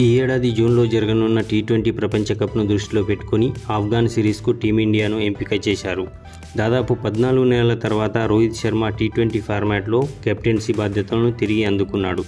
ఈ ఏడాది జూన్లో జరగనున్న టీ20 ప్రపంచ కప్ను దృష్టిలో పెట్టుకుని ఆఫ్ఘాన్ సిరీస్కు టీమిండియాను ఎంపిక చేశారు. దాదాపు 14 నెలల తర్వాత రోహిత్ శర్మ టీ20 ఫార్మాట్లో కెప్టెన్సీ బాధ్యతలను తిరిగి అందుకున్నాడు.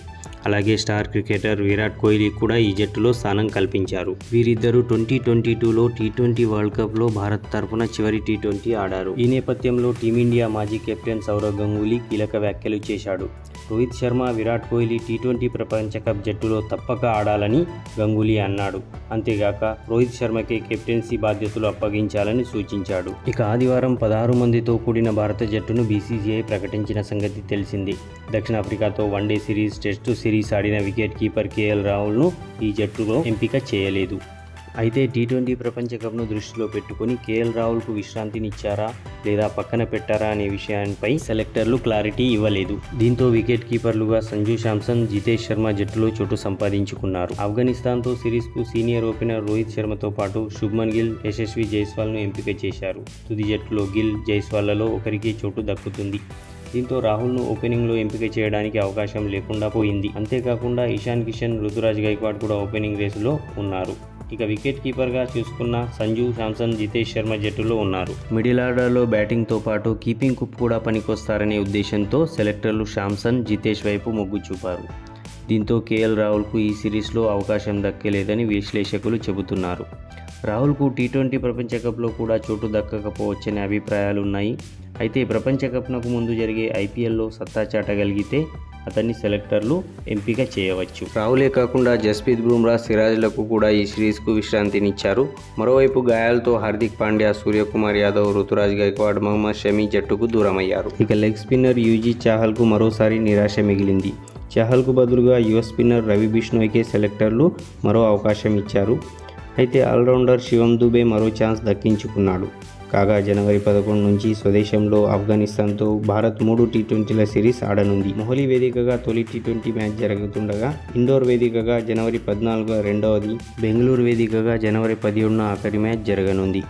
అలాగే స్టార్ క్రికెటర్ విరాట్ కోహ్లీ కూడా ఈ జట్టులో స్థానం కల్పించారు. వీరిద్దరూ 2022లో టీ20 వరల్డ్ కప్లో భారత్ తరఫున చివరి టీ20 ఆడారు. ఈ నేపథ్యంలో టీమిండియా మాజీ కెప్టెన్ సౌరవ్ గంగూలీ కీలక వ్యాఖ్యలు చేశాడు. రోహిత్ శర్మ, విరాట్ కోహ్లీ టీ20 ప్రపంచ కప్ జట్టులో తప్పక ఆడాలని గంగూలీ అన్నాడు. అంతేగాక రోహిత్ శర్మకే కెప్టెన్సీ బాధ్యతలు అప్పగించాలని సూచించాడు. ఇక ఆదివారం 16 మందితో కూడిన భారత జట్టును బీసీసీఐ ప్రకటించిన సంగతి తెలిసింది. దక్షిణాఫ్రికాతో వన్డే సిరీస్, టెస్టు సిరీస్ ఆడిన వికెట్ కీపర్ కేఎల్ రాహుల్ను ఈ జట్టులో ఎంపిక చేయలేదు. అయితే టీ20 ప్రపంచ కప్ను దృష్టిలో పెట్టుకుని కేఎల్ రాహుల్కు విశ్రాంతినిచ్చారా లేదా పక్కన పెట్టారా అనే విషయాన్పై సెలెక్టర్లు క్లారిటీ ఇవ్వలేదు. దీంతో వికెట్ కీపర్లుగా సంజు శాంసన్, జితేష్ శర్మ జట్టులో చోటు సంపాదించుకున్నారు. ఆఫ్ఘనిస్తాన్తో సిరీస్కు సీనియర్ ఓపెనర్ రోహిత్ శర్మతో పాటు శుభ్మన్ గిల్, యశస్వి జైస్వాల్ను ఎంపిక చేశారు. తుది జట్టులో గిల్, జైస్వాల్లలో ఒకరికి చోటు దక్కుతుంది. దీంతో రాహుల్ను ఓపెనింగ్లో ఎంపిక చేయడానికి అవకాశం లేకుండా పోయింది. అంతేకాకుండా ఇషాన్ కిషన్, రుతురాజ్ గైక్వాడ్ కూడా ఓపెనింగ్ రేసులో ఉన్నారు. ఇక వికెట్ కీపర్గా చూసుకున్న సంజు శాంసన్, జితేష్ శర్మ జట్టులో ఉన్నారు. మిడిల్ ఆర్డర్లో బ్యాటింగ్తో పాటు కీపింగ్కు కూడా పనికొస్తారనే ఉద్దేశంతో సెలెక్టర్లు శాంసన్, జితేష్ వైపు మొగ్గు చూపారు. దీంతో కేఎల్ రాహుల్కు ఈ సిరీస్లో అవకాశం దక్కలేదని విశ్లేషకులు చెబుతున్నారు. రాహుల్కు టీ20 ప్రపంచ కప్లో కూడా చోటు దక్కకపోవచ్చనే అభిప్రాయాలున్నాయి. అయితే ప్రపంచ కప్నకు ముందు జరిగే ఐపీఎల్లో సత్తా చాటగలిగితే అతన్ని సెలెక్టర్లు ఎంపిక చేయవచ్చు. రాహులే కాకుండా జస్ప్రీత్ బుమ్రా, సిరాజ్లకు కూడా ఈ సిరీస్కు విశ్రాంతినిచ్చారు. మరోవైపు గాయాలతో హార్దిక్ పాండ్యా, సూర్యకుమార్ యాదవ్, రుతురాజ్ గైక్వాడ్, మహమ్మద్ షమి జట్టుకు దూరమయ్యారు. ఇక లెగ్ స్పిన్నర్ యూజీ చాహల్కు మరోసారి నిరాశ మిగిలింది. చాహల్కు బదులుగా యువ స్పిన్నర్ రవి బిష్ణోయ్కే సెలెక్టర్లు మరో అవకాశం ఇచ్చారు. అయితే ఆల్రౌండర్ శివం దుబే మరో ఛాన్స్ దక్కించుకున్నాడు. కాగా జనవరి 11 నుంచి స్వదేశంలో ఆఫ్ఘనిస్తాన్తో భారత్ 3 టీ20ల సిరీస్ ఆడనుంది. మొహాలీ వేదికగా తొలి టీ20 మ్యాచ్ జరుగుతుండగా ఇండోర్ వేదికగా జనవరి 14 రెండవది, బెంగళూరు వేదికగా జనవరి 17 ఆఖరి మ్యాచ్ జరగనుంది.